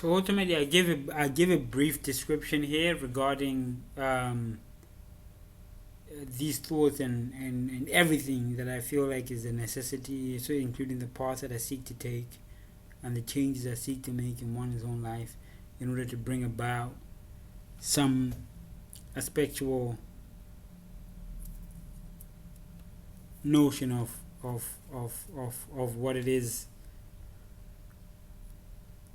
So ultimately, I give a brief description here regarding these thoughts and everything that I feel like is a necessity, so including the paths that I seek to take and the changes I seek to make in one's own life in order to bring about some aspectual notion of what it is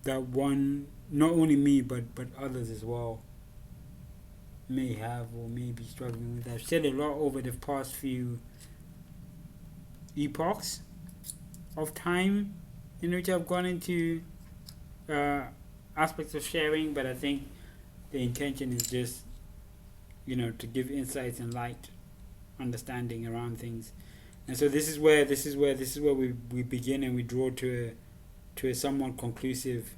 that one, not only me but others as well, may have or may be struggling with. I've said a lot over the past few epochs of time in which I've gone into aspects of sharing, but I think the intention is just, to give insights and light understanding around things. And so this is where we begin, and we draw to a somewhat conclusive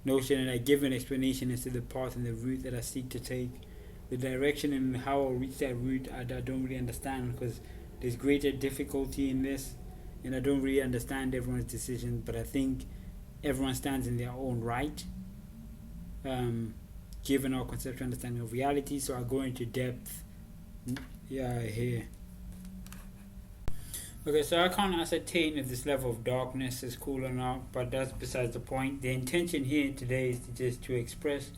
notion, and I give an explanation as to the path and the route that I seek to take. The direction and how I'll reach that route, I don't really understand, because there's greater difficulty in this, and I don't really understand everyone's decision, but I think everyone stands in their own right, given our conceptual understanding of reality. So I go into depth here. Okay, so I can't ascertain if this level of darkness is cool or not, but that's besides the point. The intention here today is to express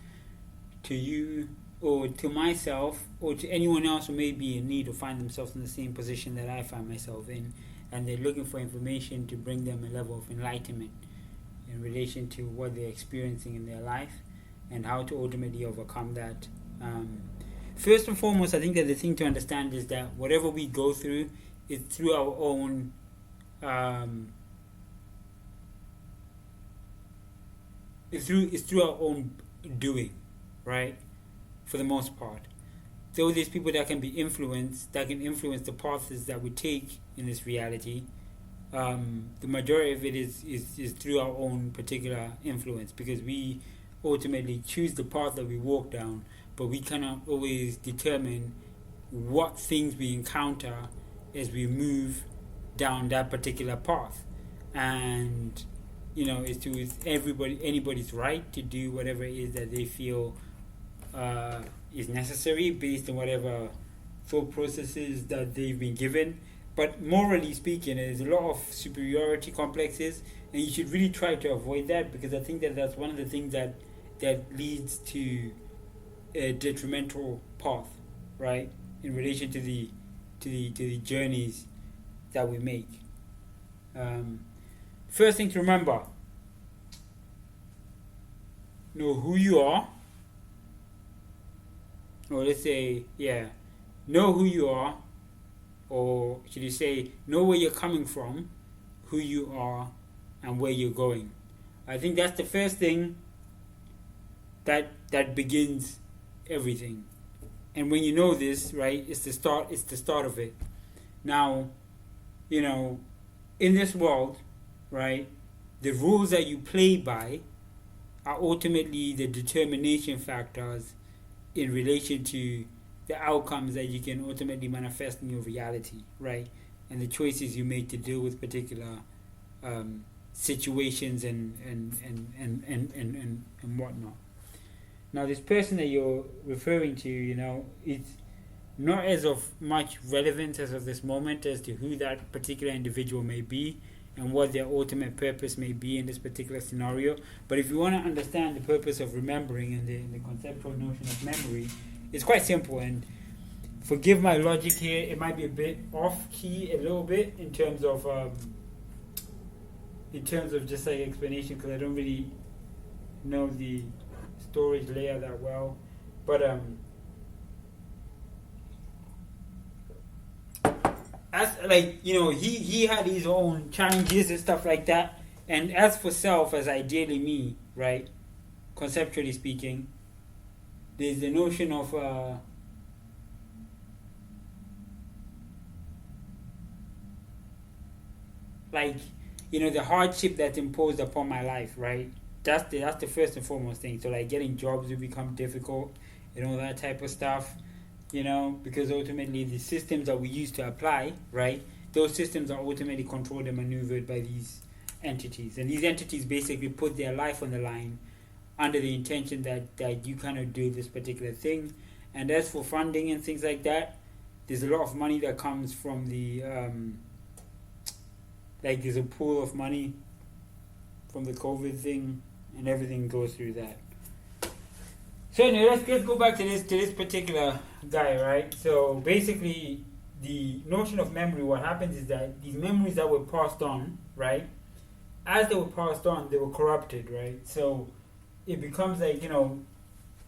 to you, or to myself, or to anyone else who may be in need or find themselves in the same position that I find myself in, and they're looking for information to bring them a level of enlightenment in relation to what they're experiencing in their life and how to ultimately overcome that. First and foremost, I think that the thing to understand is that whatever we go through, it's through our own it's through our own doing, right? For the most part, though there's people that can be influenced, that can influence the paths that we take in this reality. The majority of it is through our own particular influence, because we ultimately choose the path that we walk down, but we cannot always determine what things we encounter as we move down that particular path. And it's anybody's right to do whatever it is that they feel is necessary based on whatever thought processes that they've been given. But morally speaking, there's a lot of superiority complexes, and you should really try to avoid that, because I think that that's one of the things that leads to a detrimental path, right, in relation to the journeys that we make. First thing to remember: know who you are, or know who you are, or should you say, know where you're coming from, who you are, and where you're going. I think that's the first thing that begins everything. And when you know this, right, it's the start of it. Now, in this world, right, the rules that you play by are ultimately the determination factors in relation to the outcomes that you can ultimately manifest in your reality, right? And the choices you make to deal with particular situations and whatnot. Now, this person that you're referring to, it's not as of much relevance as of this moment as to who that particular individual may be and what their ultimate purpose may be in this particular scenario. But if you want to understand the purpose of remembering and the conceptual notion of memory, it's quite simple. And forgive my logic here, it might be a bit off key a little bit in terms of just like explanation, because I don't really know the storage layer that well. But as he had his own challenges and stuff like that. And as for self, as ideally me, right, conceptually speaking, there's the notion of the hardship that's imposed upon my life, right? That's the first and foremost thing. So like getting jobs will become difficult and all that type of stuff, because ultimately the systems that we use to apply, right, those systems are ultimately controlled and maneuvered by these entities. And these entities basically put their life on the line under the intention that you kind of do this particular thing. And as for funding and things like that, there's a lot of money that comes from the like there's a pool of money from the COVID thing, and everything goes through that. So anyway, let's go back to this particular guy, right? So basically, the notion of memory, what happens is that these memories that were passed on, right? As they were passed on, they were corrupted, right? So it becomes like,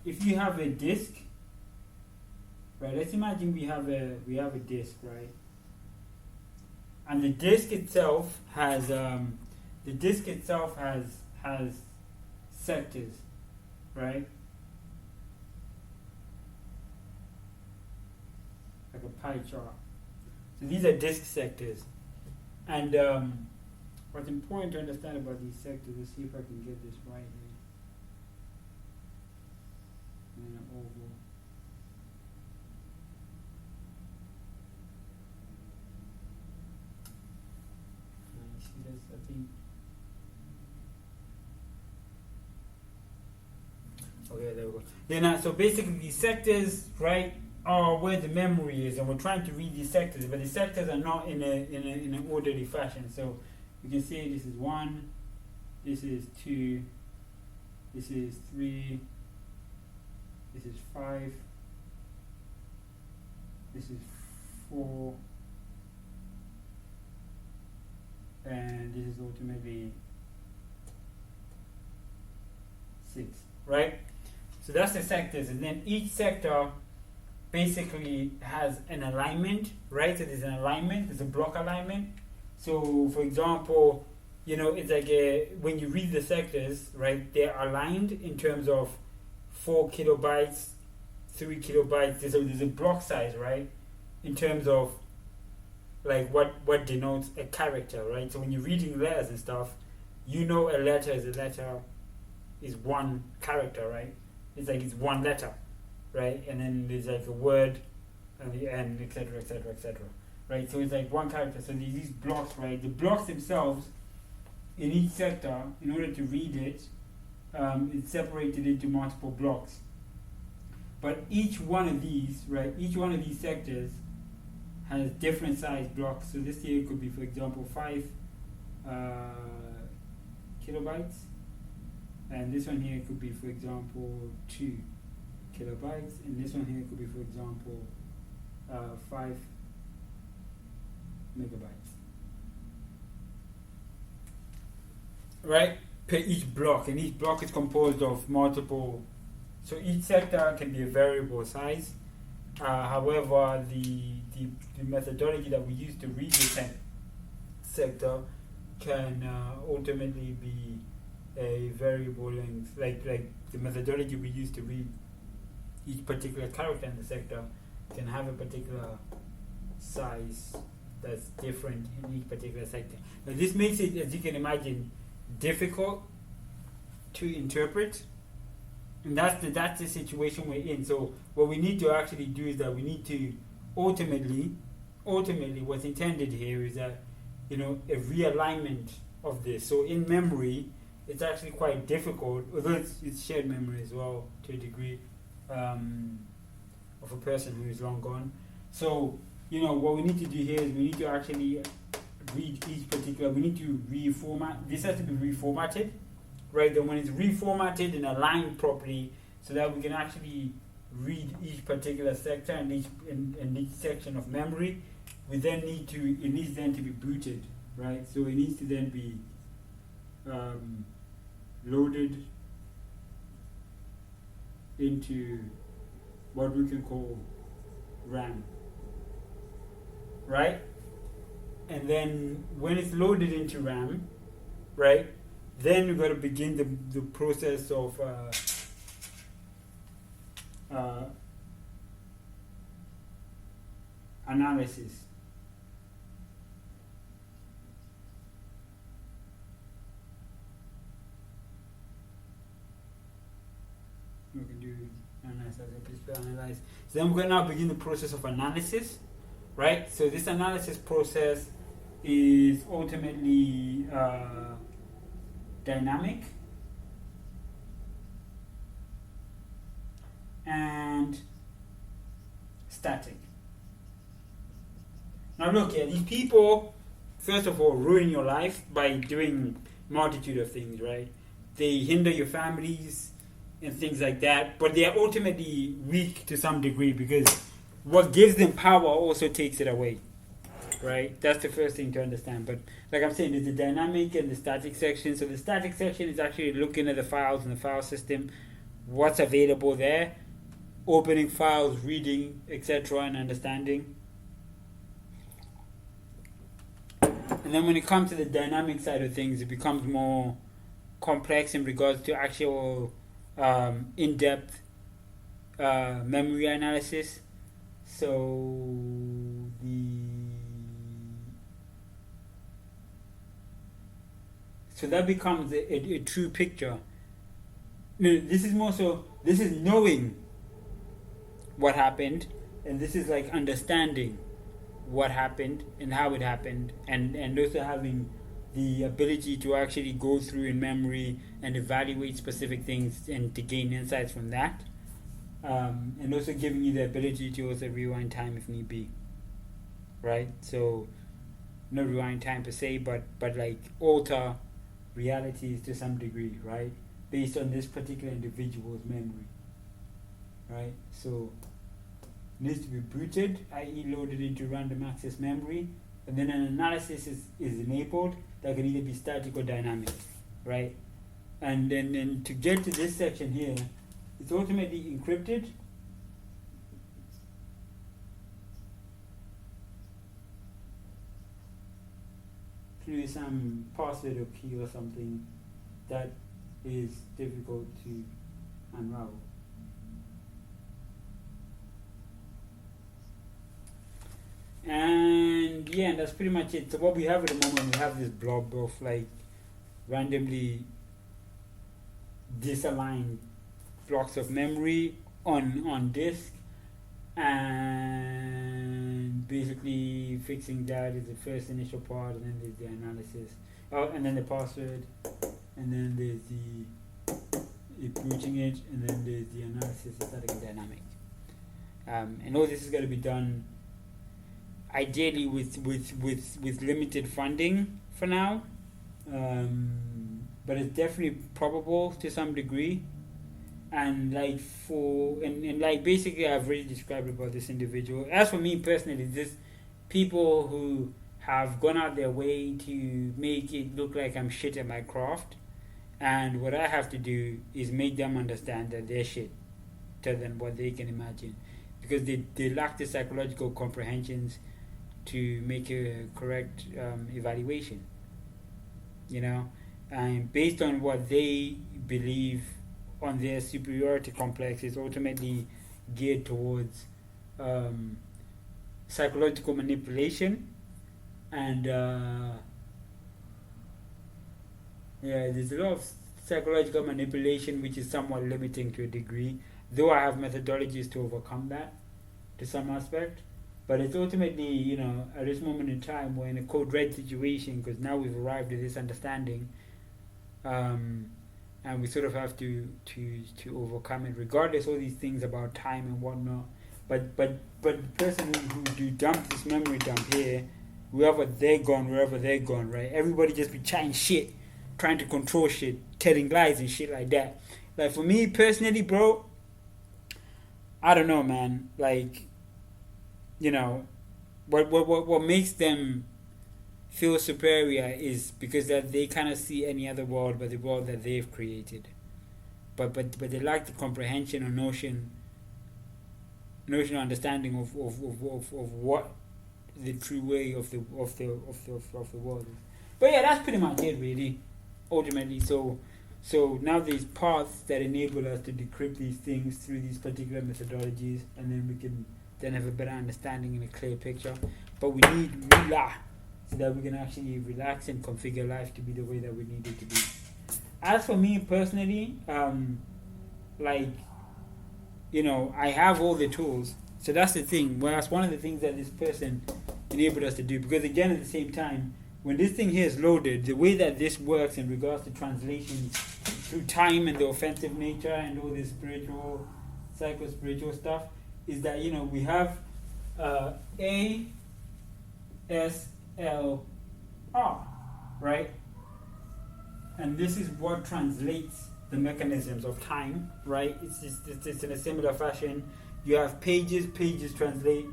if you have a disk, right? Let's imagine we have a disk, right? And the disk itself has sectors, right? Like a pie chart. So these are disk sectors, and what's important to understand about these sectors, let's see if I can get this right here. And an oval. See this, I think. Okay, there we go. Then, so basically, these sectors, right, are where the memory is, and we're trying to read these sectors, but the sectors are not in an orderly fashion. So you can see this is 1, this is 2, this is 3, this is 5, this is 4, and this is ultimately 6, right? So that's the sectors, and then each sector basically has an alignment, right? So there's an alignment, there's a block alignment. So for example, it's like when you read the sectors, right, they're aligned in terms of 4 kilobytes, 3 kilobytes. There's a block size, right, in terms of like what denotes a character, right? So when you're reading letters and stuff, a letter is one character, right? It's like it's one letter, right? And then there's like a word at the end, etc., etc., etc., right? So it's like one character. So there's these blocks, right? The blocks themselves in each sector, in order to read it, it's separated into multiple blocks. But each one of these, right? Each one of these sectors has different size blocks. So this here could be, for example, 5 kilobytes, and this one here could be, for example, 2 kilobytes, and this one here could be, for example, 5 megabytes, right, per each block, and each block is composed of multiple, so each sector can be a variable size. However, the methodology that we use to read the sector can ultimately be a variable length, like the methodology we use to read each particular character in the sector can have a particular size that's different in each particular sector. Now this makes it, as you can imagine, difficult to interpret, and that's the situation we're in. So what we need to actually do is that we need to ultimately what's intended here is that a realignment of this. So in memory, it's actually quite difficult, although it's shared memory as well to a degree, of a person who is long gone. So what we need to do here is we need to actually read each particular. We need to reformat. This has to be reformatted, right? Then when it's reformatted and aligned properly, so that we can actually read each particular sector and each section of memory, it needs then to be booted, right? So it needs to then be loaded into what we can call RAM, right? And then when it's loaded into RAM, right, then we've got to begin the process of analysis. We can do analyze. So then we're going to now begin the process of analysis, right? So this analysis process is ultimately dynamic, and static. Now look here, these people, first of all, ruin your life by doing multitude of things, right? They hinder your families and things like that, but they are ultimately weak to some degree because what gives them power also takes it away, right? That's the first thing to understand. But like I'm saying, there's the dynamic and the static section. So the static section is actually looking at the files in the file system, what's available there, opening files, reading, etc., and understanding. And then when it comes to the dynamic side of things, it becomes more complex in regards to actual in-depth memory analysis. So that becomes a true picture. No, this is more so, this is knowing what happened, and this is like understanding what happened and how it happened, and also having the ability to actually go through in memory and evaluate specific things and to gain insights from that, and also giving you the ability to also rewind time if need be, right? So not rewind time per se, but like alter realities to some degree, right, based on this particular individual's memory, right? So needs to be booted, i.e. loaded into random access memory, and then an analysis is enabled that can either be static or dynamic, right? And then to get to this section here, it's ultimately encrypted. Through some password or key or something that is difficult to unravel. And yeah, and that's pretty much it. So what we have at the moment, we have this blob of like randomly disaligned blocks of memory on disk, and basically fixing that is the first initial part, and then there's the analysis, and then the password, and then there's the booting it, and then there's the analysis, static and dynamic. And all this is going to be done ideally with limited funding for now, but it's definitely probable to some degree. And like like basically I've already described about this individual. As for me personally, this people who have gone out their way to make it look like I'm shit at my craft, and what I have to do is make them understand that they're shit, tell them what they can imagine, because they lack the psychological comprehensions to make a correct evaluation, you know, and based on what they believe on their superiority complex is ultimately geared towards psychological manipulation, and there's a lot of psychological manipulation which is somewhat limiting to a degree, though I have methodologies to overcome that to some aspect. But it's ultimately, you know, at this moment in time, we're in a code red situation because now we've arrived at this understanding, and we sort of have to overcome it, regardless of all these things about time and whatnot. But the person who dumped this memory dump here, wherever they're gone, right? Everybody just be chatting shit, trying to control shit, telling lies and shit like that. Like for me personally, bro, I don't know, man. Like, you know, what makes them feel superior is because that they cannot see any other world but the world that they've created. But they lack the comprehension or notion or understanding of what the true way of the world is. But yeah, that's pretty much it really, ultimately. So now there's paths that enable us to decrypt these things through these particular methodologies, and then we can then have a better understanding and a clear picture. But we need Mila so that we can actually relax and configure life to be the way that we need it to be. As for me personally, like, you know, I have all the tools. So that's the thing. Well, that's one of the things that this person enabled us to do. Because again, at the same time, when this thing here is loaded, the way that this works in regards to translation through time and the offensive nature and all this spiritual psycho-spiritual stuff, is that, we have A, S, L, R, right? And this is what translates the mechanisms of time, right? It's in a similar fashion. You have pages translate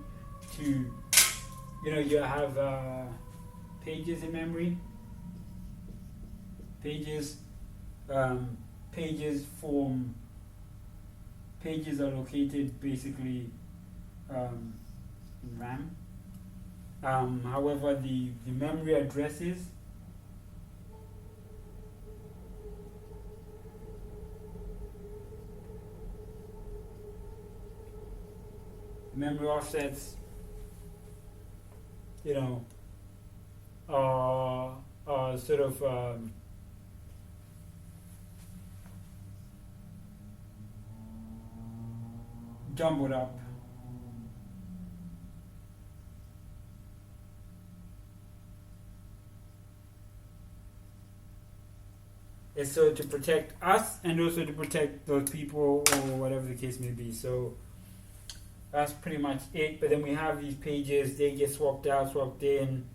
to, you have pages in memory. Pages are located basically in RAM. However, the memory addresses memory offsets, are sort of jumbled up. And so to protect us and also to protect those people or whatever the case may be. So that's pretty much it. But then we have these pages, they get swapped out, swapped in.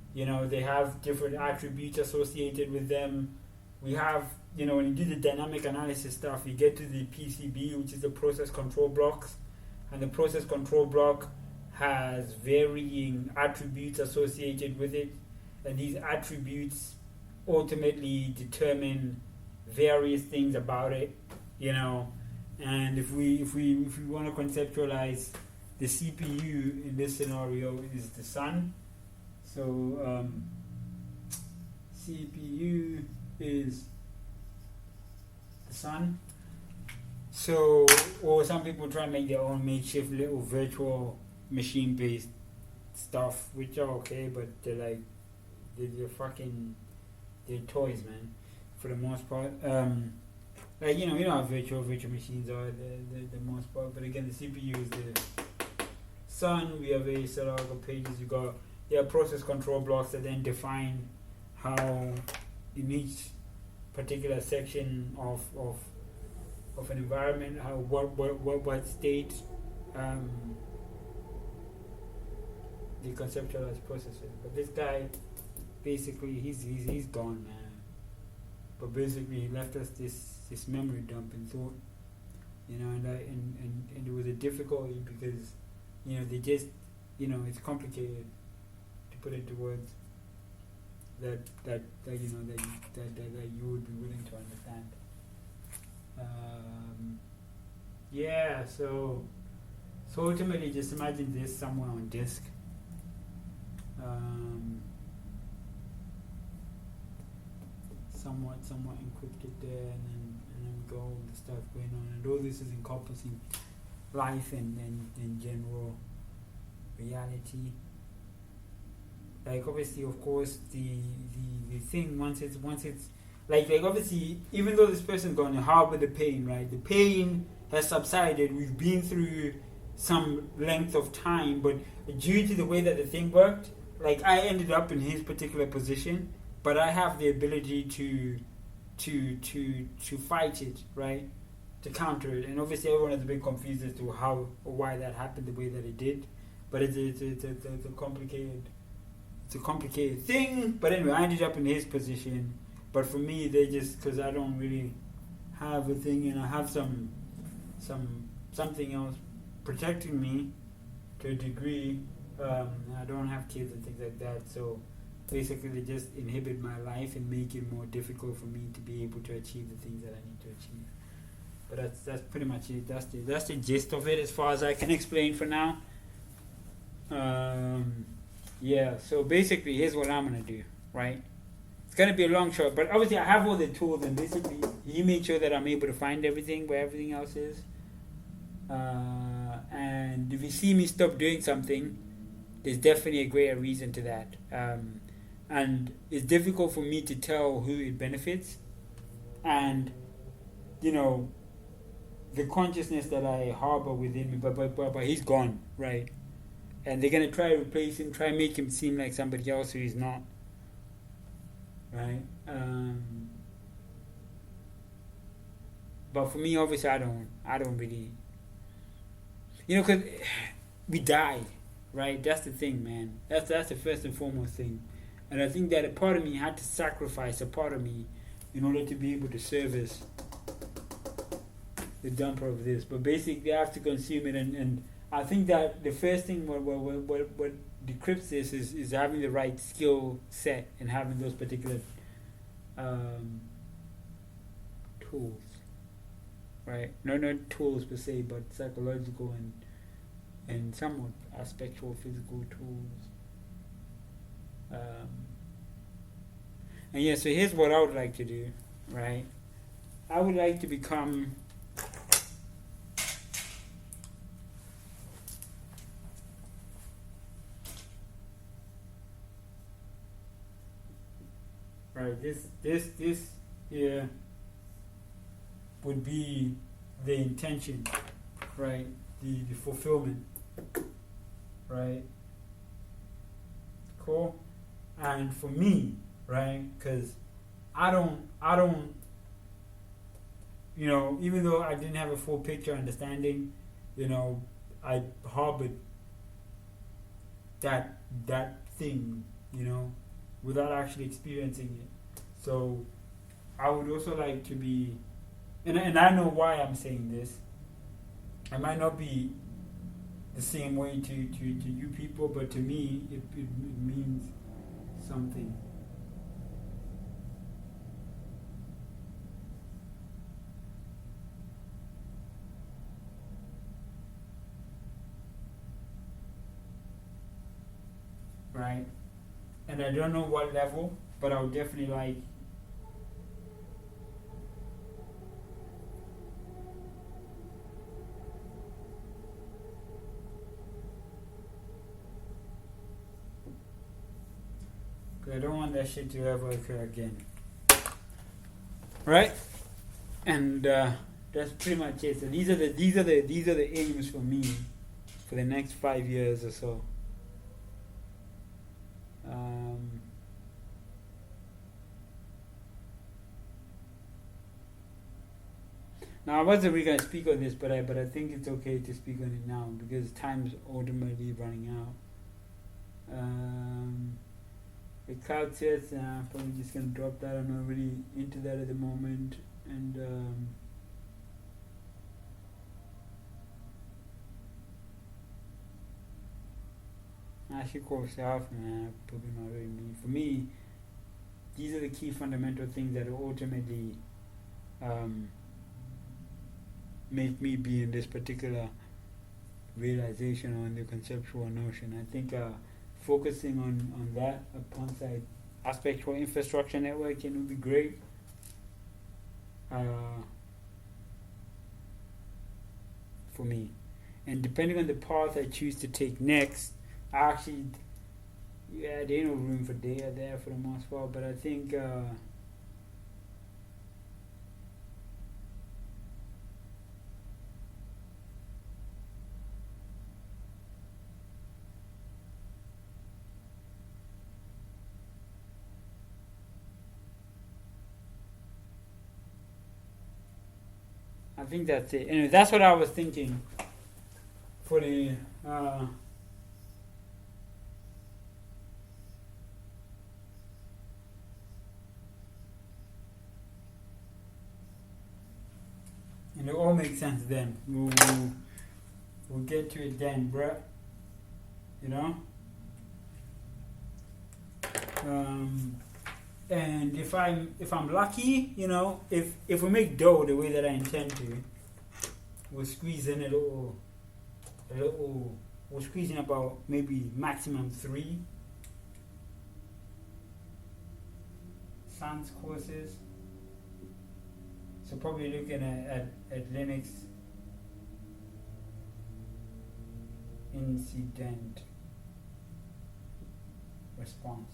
They have different attributes associated with them. We have, when you do the dynamic analysis stuff, you get to the PCB, which is the process control blocks. And the process control block has varying attributes associated with it. And these attributes ultimately determine various things about it, And if we want to conceptualize the CPU in this scenario is the sun. So CPU is the sun. So, or some people try and make their own makeshift little virtual machine-based stuff, which are okay, but they're toys, man, for the most part. How virtual machines are the most part. But again, the CPU is the sun. We have a set of pages. There are process control blocks that then define how in each particular section of an environment, how what state the conceptualized processes. But this guy, basically, he's gone, man. But basically, he left us this memory dump and thought, and it was a difficulty because, they just, it's complicated to put into words that you would be willing to understand. So ultimately, just imagine this somewhere on disk. Somewhat encrypted there, and then go all the stuff going on, and all this is encompassing life and general reality. Like obviously, of course, the thing once it's like obviously, even though this person's going to harbor the pain, right? The pain has subsided. We've been through some length of time, but due to the way that the thing worked, like I ended up in his particular position. But I have the ability to fight it, right? To counter it, and obviously everyone is a bit confused as to how or why that happened the way that it did. But it's a complicated thing. But anyway, I ended up in his position. But for me, they just because I don't really have a thing, and I have something else protecting me to a degree. I don't have kids and things like that, so. Basically, they just inhibit my life and make it more difficult for me to be able to achieve the things that I need to achieve. But that's pretty much it. That's the gist of it as far as I can explain for now. So basically, here's what I'm gonna do. Right, it's gonna be a long shot, but obviously I have all the tools, and basically he made sure that I'm able to find everything where everything else is. And if you see me stop doing something, there's definitely a greater reason to that. And it's difficult for me to tell who it benefits, and the consciousness that I harbor within me, but he's gone, right? And they're gonna try to replace him, try to make him seem like somebody else who he's not, right? But for me, obviously, I don't really, because we die, right? That's the thing, man. That's the first and foremost thing, and I think that a part of me had to sacrifice a part of me in order to be able to service the dumper of this. But basically, I have to consume it, and I think that the first thing what decrypts this is having the right skill set and having those particular tools, right? No, not tools per se, but psychological and somewhat aspectual physical tools. And yeah, so here's what I would like to do, right? I would like to become right. This here would be the intention, right? The fulfillment, right? Cool. And for me, right? Because I don't, even though I didn't have a full picture understanding, I harbored that thing, without actually experiencing it. So I would also like to be, and I know why I'm saying this. I might not be the same way to you people, but to me, it means something. Right? And I don't know what level, but I would definitely like. I don't want that shit to ever occur again. Right? And that's pretty much it. So these are the aims for me for the next 5 years or so. Now I wasn't really gonna speak on this, but I think it's okay to speak on it now because time's ultimately running out. The cloud sets, I'm probably just gonna drop that. I'm not really into that at the moment, and actually core self, man, probably not really me. For me, these are the key fundamental things that will ultimately make me be in this particular realization or in the conceptual notion. I think focusing on that upon side aspectual infrastructure networking would be great. For me, and depending on the path I choose to take next, actually, yeah, there ain't no room for data there for the most part, but I think that's it. Anyway, that's what I was thinking for the and it all makes sense then. We'll get to it then, bruh. And if I'm lucky, if we make dough the way that I intend to, we'll squeeze in a little. We'll squeeze in about maybe maximum 3 SANS courses. So probably looking at Linux incident response.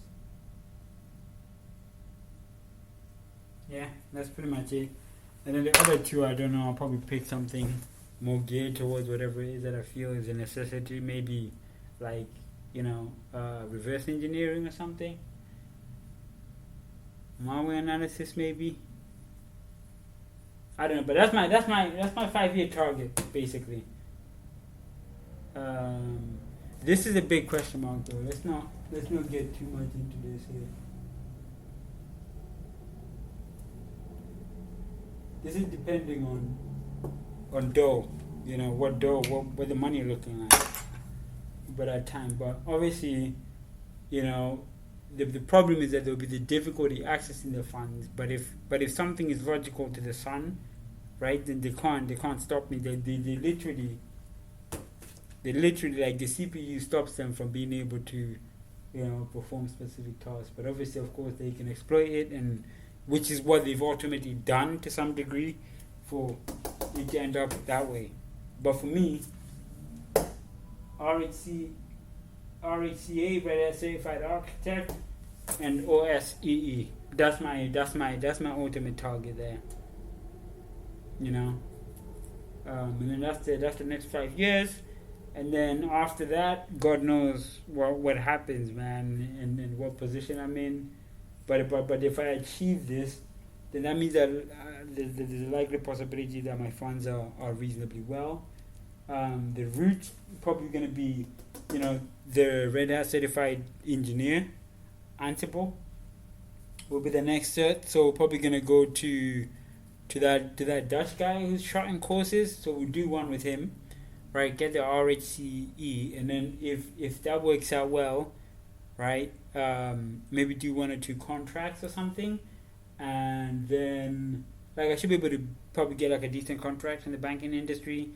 Yeah, that's pretty much it. And then the other 2, I don't know, I'll probably pick something more geared towards whatever it is that I feel is a necessity. Maybe like, reverse engineering or something. Malware analysis maybe. I don't know, but that's my 5 year target basically. Um, this is a big question mark though. Let's not get too much into this here. This is depending on dough. You know what dough, what the money looking like. But at time, but obviously, you know, the problem is that there will be the difficulty accessing the funds. But if something is logical to the sun, right, then they can't stop me. They literally like the CPU stops them from being able to, you know, perform specific tasks. But obviously, of course, they can exploit it, and which is what they've ultimately done to some degree for it to end up that way. But for me, RHCA, Red Hat Certified Architect, and OSEE. That's my ultimate target there. You know, and then that's the next 5 years, and then after that, God knows what happens, man, and what position I'm in. But if I achieve this, then that means that there's a likely possibility that my funds are reasonably well. The route probably going to be, you know, the Red Hat Certified Engineer, Ansible, will be the next cert. So we're probably going to go to that Dutch guy who's shorting courses. So we'll do one with him, right? Get the RHCE, and then if that works out well, right? Maybe do 1 or 2 contracts or something, and then like I should be able to probably get like a decent contract in the banking industry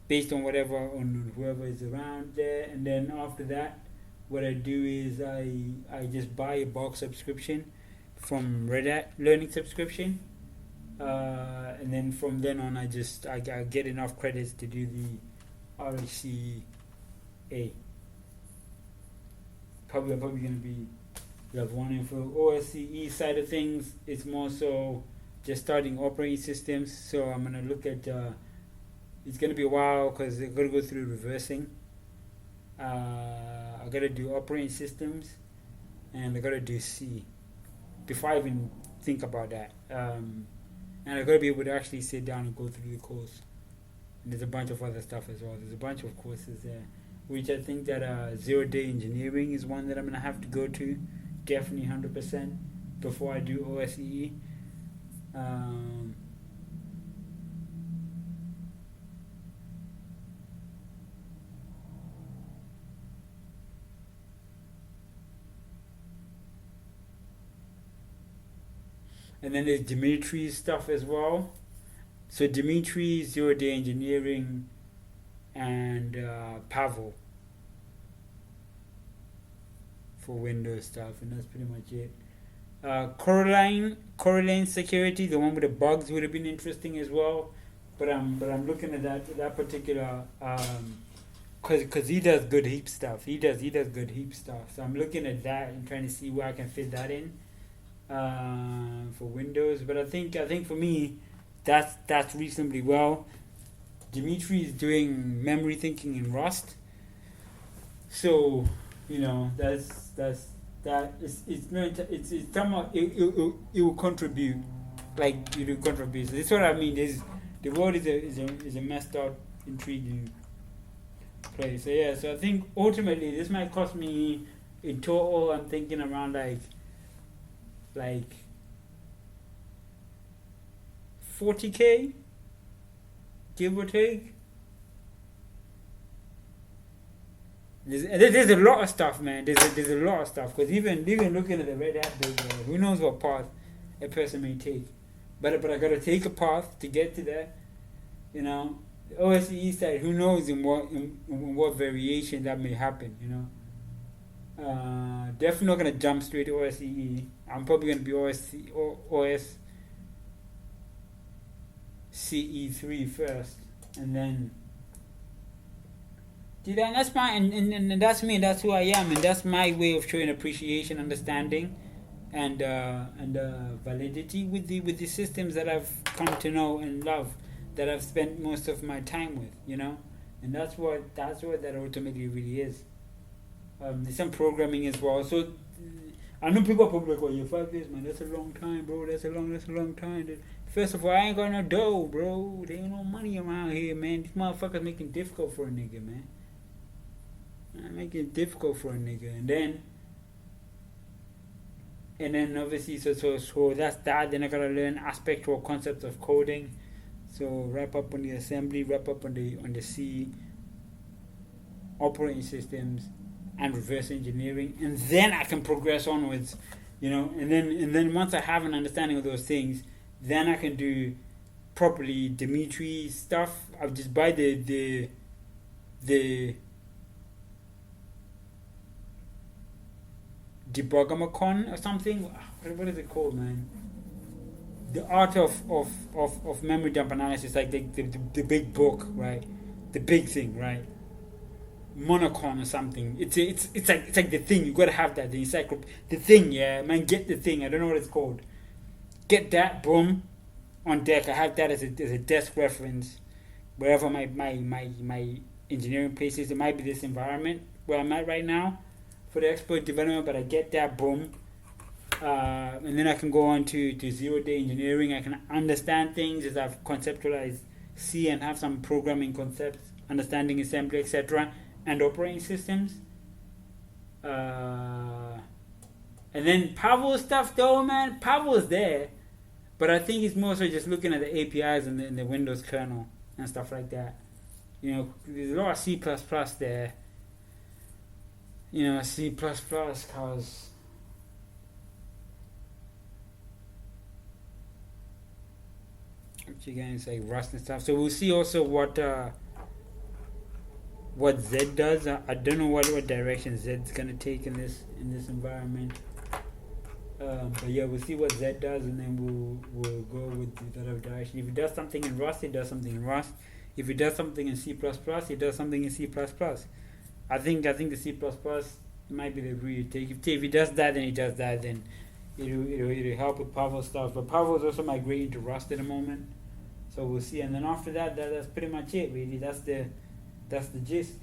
based on whoever is around there. And then after that, what I do is I just buy a bulk subscription from Red Hat Learning subscription, and then from then on I get enough credits to do the RHCA. I'm probably gonna be level 1. And for OSCE side of things, it's more so just starting operating systems. So I'm gonna look at. It's gonna be a while because they're gonna go through reversing. I gotta do operating systems, and I gotta do C before I even think about that. And I gotta be able to actually sit down and go through the course. And there's a bunch of other stuff as well. There's a bunch of courses there, which I think that 0-day engineering is one that I'm gonna have to go to, definitely 100% before I do OSCE. And then there's Dimitri's stuff as well. So Dimitri, 0-day engineering, and Pavel for Windows stuff, and that's pretty much it. Coraline security, the one with the bugs, would have been interesting as well. But I'm looking at that particular because he does good heap stuff. He does good heap stuff. So I'm looking at that and trying to see where I can fit that in for Windows. But I think for me, that's reasonably well. Dimitri is doing memory thinking in Rust, so you know it's somehow it will contribute, like it will contribute. So that's what I mean. The world is a messed up, intriguing place. So yeah, so I think ultimately this might cost me in total. I'm thinking around like 40K, give or take. There's a lot of stuff, man. There's a lot of stuff, because even looking at the Red Hat business, who knows what path a person may take. But I gotta take a path to get to that. You know, the OSCE side, who knows in what variation that may happen. You know, definitely not gonna jump straight to OSCE. I'm probably gonna be OSCE3 first, and then. Dude, and that's and that's me. That's who I am, and that's my way of showing appreciation, understanding, and validity with the systems that I've come to know and love, that I've spent most of my time with. You know, and that's what that ultimately really is. There's some programming as well. So I know people are probably like, "Oh, you're 5 years, man. That's a long time, bro. That's a long time." First of all, I ain't got no dough, bro. There ain't no money around here, man. These motherfuckers making it difficult for a nigga, man. Making it difficult for a nigga, and then obviously, so that's that. Then I gotta learn aspects or concepts of coding. So wrap up on the assembly, wrap up on the C, operating systems, and reverse engineering, and then I can progress onwards, And then once I have an understanding of those things, then I can do properly Dimitri stuff. I'll just buy the Debuggamacon or something. What is it called, man? The art of memory dump analysis, like the big book, right? The big thing, right? Monocon or something. It's like the thing. You gotta have that. The encyclopedia. The thing, yeah, man. Get the thing. I don't know what it's called. Get that, boom, on deck. I have that as a desk reference wherever my engineering place is. It might be this environment where I'm at right now for the expert development, but I get that, boom. And then I can go on to 0 day engineering. I can understand things as I've conceptualized C and have some programming concepts, understanding assembly, etc., and operating systems. And then Pavel's stuff, though, man. Pavel's there, but I think it's more so just looking at the APIs and the Windows kernel and stuff like that. There's a lot of C++ there. C++ cause again, it's like Rust and stuff. So we'll see also what Z does. I don't know what direction Z's gonna take in this environment. But yeah, we'll see what Z does, and then we'll go with the other direction. If it does something in Rust, it does something in Rust. If it does something in C++, it does something in C++. I think the C++ might be the route you take. If it does that, then it does that. Then it'll help with Pavel stuff. But Pavel is also migrating to Rust at the moment, so we'll see. And then after that's pretty much it. Really, that's the gist.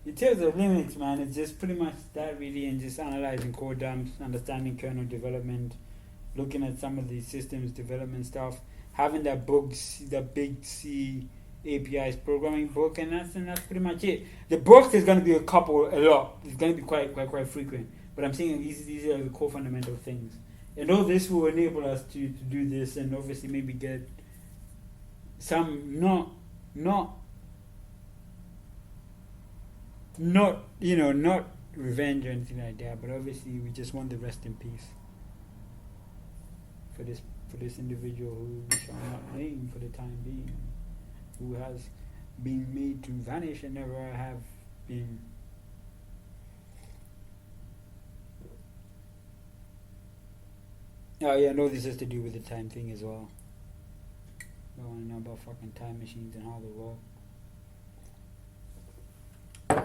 In terms of Linux, man, it's just pretty much that really, and just analyzing code dumps, understanding kernel development, looking at some of the systems development stuff, having that book, that big C APIs programming book, and that's pretty much it. The books is going to be a lot. It's going to be quite frequent. But I'm saying these are the core fundamental things, and all this will enable us to do this, and obviously maybe get some not revenge or anything like that, but obviously we just want the rest in peace for this individual who we shall not name for the time being, who has been made to vanish and never have been. Oh yeah, no, this has to do with the time thing as well. I want to know about fucking time machines and how they work,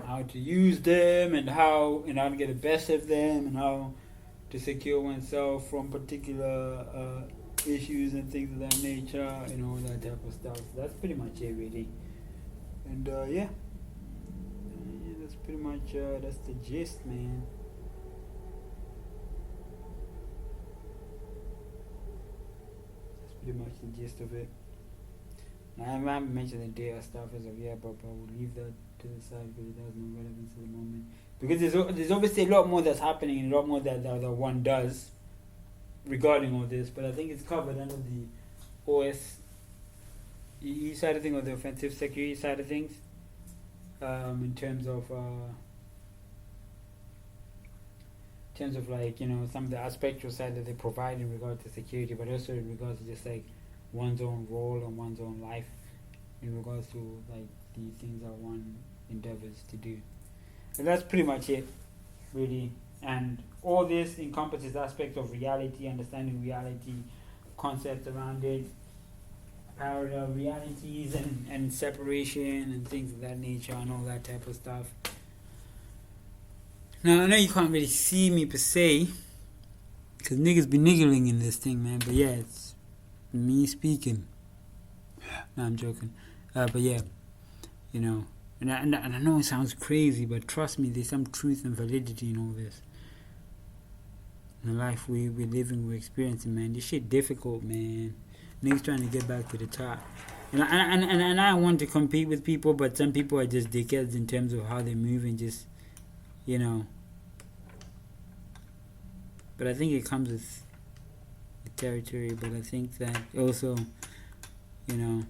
how to use them, and how to get the best of them, and how to secure oneself from particular issues and things of that nature, and all that type of stuff. That's pretty much it, really. And yeah, that's pretty much that's the gist, man. That's pretty much the gist of it. Now, I haven't mentioned the data stuff as of yet, but I will leave that to the side because it has no relevance at the moment. Because there's obviously a lot more that's happening, and a lot more that one does regarding all this, but I think it's covered under the OSE side of things, or the offensive security side of things, in terms of like, some of the aspectual side that they provide in regard to security, but also in regards to just like one's own role and one's own life in regards to like the things that one endeavors to do. And that's pretty much it, really. And all this encompasses aspects of reality, understanding reality, concepts around it, parallel realities, and separation and things of that nature, and all that type of stuff. Now, I know you can't really see me per se, because niggas be niggling in this thing, man. But yeah, it's me speaking. No, I'm joking. But yeah, and And I know it sounds crazy, but trust me, there's some truth and validity in all this. In the life we're living, we're experiencing, man. This shit difficult, man. Niggas trying to get back to the top. And I want to compete with people, but some people are just dickheads in terms of how they move and just, you know. But I think it comes with the territory. But I think that also, you know,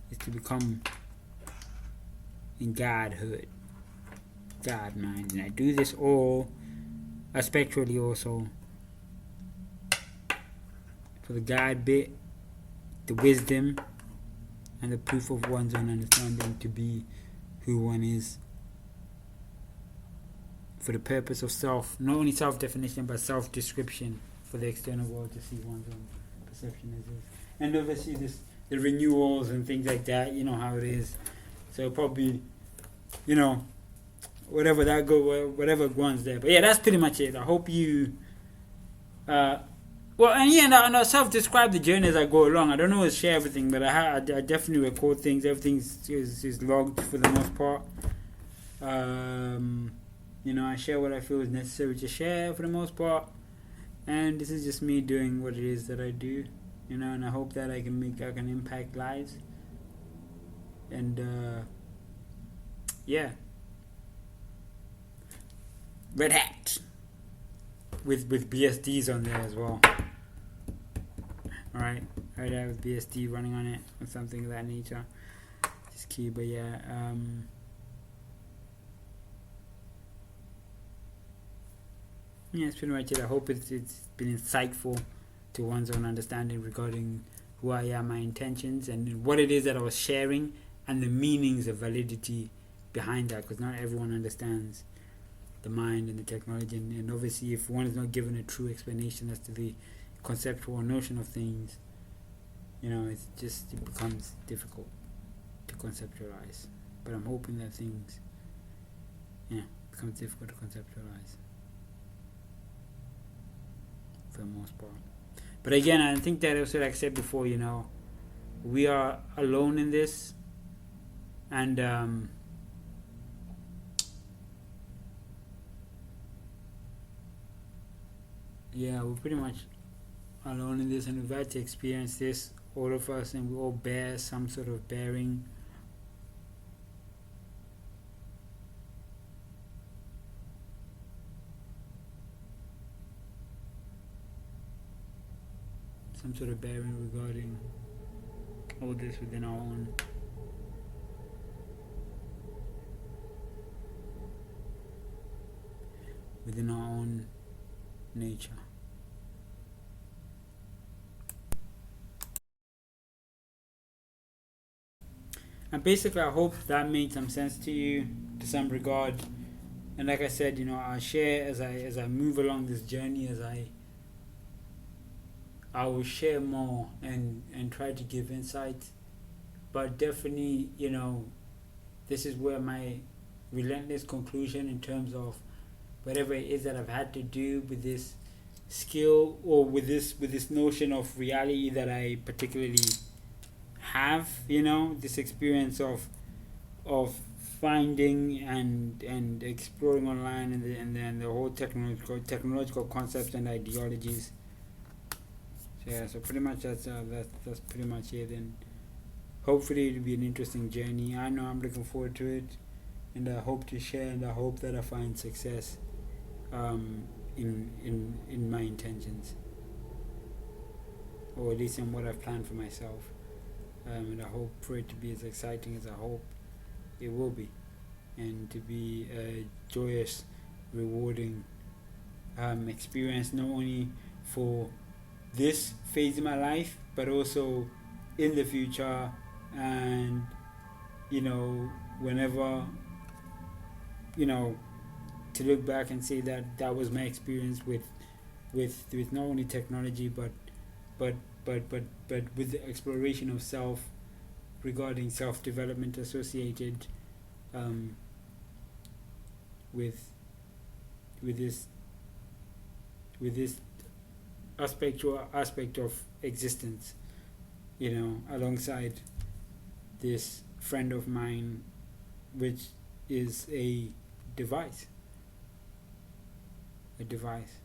is to become in Godhood, God mind. And I do this all aspectually also for the God bit, the wisdom, and the proof of one's own understanding to be who one is. For the purpose of self, not only self-definition, but self-description for the external world to see one's own perception as is. And obviously the renewals and things like that, you know how it is. So probably, you know, whatever one's there. But yeah, that's pretty much it. I hope you and I self-describe the journey as I go along. I don't always share everything, but I definitely record things. Everything is logged for the most part. You know, I share what I feel is necessary to share for the most part. And this is just me doing what it is that I do. You know, and I hope that I can impact lives. And yeah. Red Hat. With BSDs on there as well. Alright, Red Hat with BSD running on it or something of that nature. Just key, but yeah, yeah, that's pretty much it. I hope it's been insightful to one's own understanding regarding who I am, my intentions, and what it is that I was sharing, and the meanings of validity behind that, because not everyone understands the mind and the technology, and obviously if one is not given a true explanation as to the conceptual notion of things, you know, it becomes difficult to conceptualize. But I'm hoping that things, becomes difficult to conceptualize for the most part. But again, I think that also, like I said before, you know, we are alone in this, and yeah, we're pretty much alone in this, and we've had to experience this, all of us, and we all bear some sort of bearing. Some sort of bearing regarding all this within our own nature. And basically, I hope that made some sense to you, to some regard. And like I said, you know, I'll share as I move along this journey, I will share more and try to give insight. But definitely, you know, this is where my relentless conclusion in terms of whatever it is that I've had to do with this skill, or with this notion of reality that I particularly have, you know, this experience of finding and exploring online, and then the whole technological concepts and ideologies. So yeah, so pretty much that's pretty much it, and hopefully it'll be an interesting journey. I know I'm looking forward to it, and I hope to share, and I hope that I find success in my intentions, or at least in what I've planned for myself. And I hope for it to be as exciting as I hope it will be, and to be a joyous, rewarding experience, not only for this phase of my life, but also in the future, and you know, whenever, you know, to look back and say that was my experience with not only technology, but with the exploration of self, regarding self-development associated with this aspect of existence, you know, alongside this friend of mine which is a device. A device,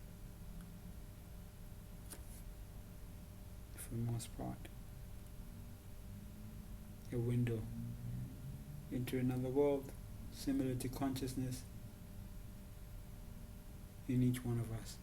for the most part. A window into another world, similar to consciousness in each one of us.